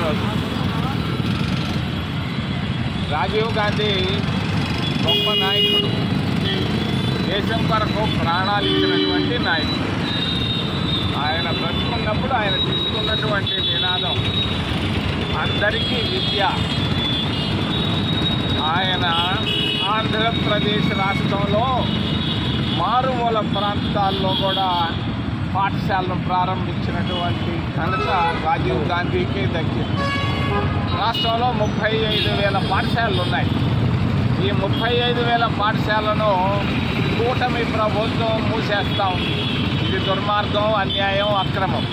ఈరోజు. రాజీవ్ గాంధీ గొప్ప నాయకుడు, దేశం కొరకు ప్రాణాలు ఇచ్చినటువంటి నాయకుడు. ఆయన బ్రతుకున్నప్పుడు ఆయన తీసుకున్నటువంటి నినాదం అందరికీ విద్య. ఆయన ఆంధ్రప్రదేశ్ రాష్ట్రంలో మారుమూల ప్రాంతాల్లో కూడా పాఠశాలను ప్రారంభించినటువంటి ఘనత రాజీవ్ గాంధీకి దక్కింది. రాష్ట్రంలో 35,000 పాఠశాలలు ఉన్నాయి. ఈ 35,000 పాఠశాలను కూటమి ప్రభుత్వం మూసేస్తా ఉంది. ఇది దుర్మార్గం, అన్యాయం, అక్రమం.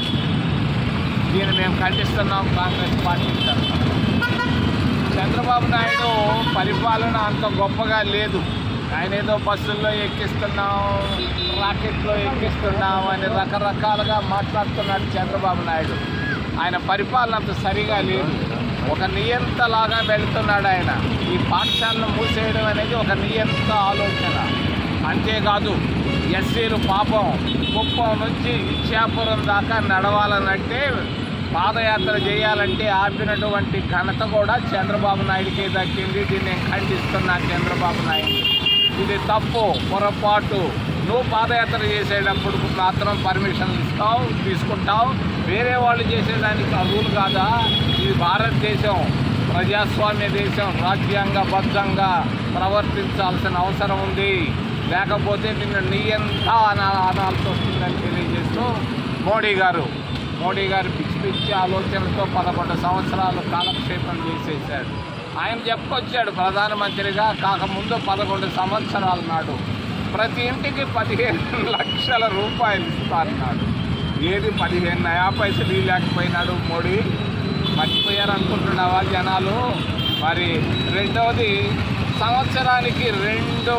దీన్ని మేము ఖండిస్తున్నాం కాంగ్రెస్ పార్టీ తరఫున. చంద్రబాబు నాయుడు పరిపాలన అంత గొప్పగా లేదు. ఆయన ఏదో బస్సుల్లో ఎక్కిస్తున్నాం, రాకెట్లో ఎక్కిస్తున్నాం అని రకరకాలుగా మాట్లాడుతున్నాడు చంద్రబాబు నాయుడు. ఆయన పరిపాలన అంత సరిగా లేదు. ఒక నియంతలాగా వెళుతున్నాడు ఆయన. ఈ పాఠశాలను మూసేయడం అనేది ఒక నియంత ఆలోచన. అంతేకాదు, ఎస్సీలు పాపం కుప్పం నుంచి ఇచ్చాపురం దాకా నడవాలనంటే, పాదయాత్ర చేయాలంటే ఆపినటువంటి ఘనత కూడా చంద్రబాబు నాయుడికి దక్కింది. దీన్ని నేను ఖండిస్తున్నా చంద్రబాబు నాయుడు. ఇది తప్పు, పొరపాటు. నువ్వు పాదయాత్ర చేసేటప్పుడు మాత్రం పర్మిషన్ తీసుకుంటావు, వేరే వాళ్ళు చేసేదానికి రూల్ కాదా? ఇది భారతదేశం, ప్రజాస్వామ్య దేశం. రాజ్యాంగబద్ధంగా ప్రవర్తించాల్సిన అవసరం ఉంది. లేకపోతే నిన్ను నియంత అనాల్సి వస్తుందని తెలియజేస్తూ మోడీ గారు పిచ్చి పిచ్చి ఆలోచనలతో 11 సంవత్సరాలు కాలక్షేపం చేసేసాడు. ఆయన చెప్పుకొచ్చాడు ప్రధానమంత్రిగా కాకముందు 11 సంవత్సరాల నాడు ప్రతి ఇంటికి 15 లక్షల రూపాయలు ఇస్తారన్నాడు. ఏది 15 నయా పైసలు లేకపోయినాడు మోడీ. మర్చిపోయారనుకుంటున్నావా జనాలు? మరి రెండవది, సంవత్సరానికి 2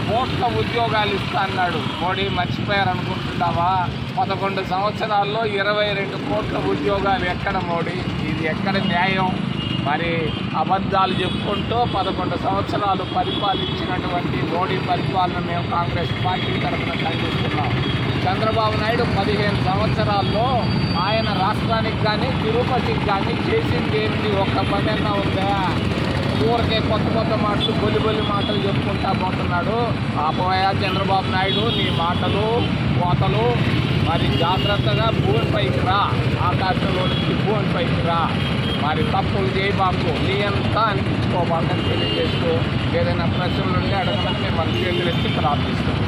కోట్ల ఉద్యోగాలు ఇస్తా అన్నాడు మోడీ. మర్చిపోయారనుకుంటున్నావా? 11 సంవత్సరాల్లో 22 కోట్ల ఉద్యోగాలు ఎక్కడ మోడీ? ఇది ఎక్కడ న్యాయం? మరి అబద్ధాలు చెప్పుకుంటూ 11 సంవత్సరాలు పరిపాలించినటువంటి మోడీ పరిపాలన మేము కాంగ్రెస్ పార్టీ తరఫున ఖండిస్తున్నాం. చంద్రబాబు నాయుడు 15 సంవత్సరాల్లో ఆయన రాష్ట్రానికి కానీ తిరుపతికి కానీ చేసింది ఏంటి? ఒక్క పని అన్నా ఉందా? ఊరికే కొత్త మాటలు, బొల్లి మాటలు చెప్పుకుంటా పోతున్నాడు. ఆపోయా చంద్రబాబు నాయుడు, నీ మాటలు కోతలు. మరి జాగ్రత్తగా భూమిపైకి రా, ఆకాశంలో నుంచి భూమిపైకి రా. మరి తప్పులు చేయబాకు, నీ అంతా అనిపించుకోబాకని తెలియజేస్తూ ఏదైనా ప్రశ్నలు ఉంటే అడగడానికి మన చేతులెత్తి ప్రార్థిస్తాం.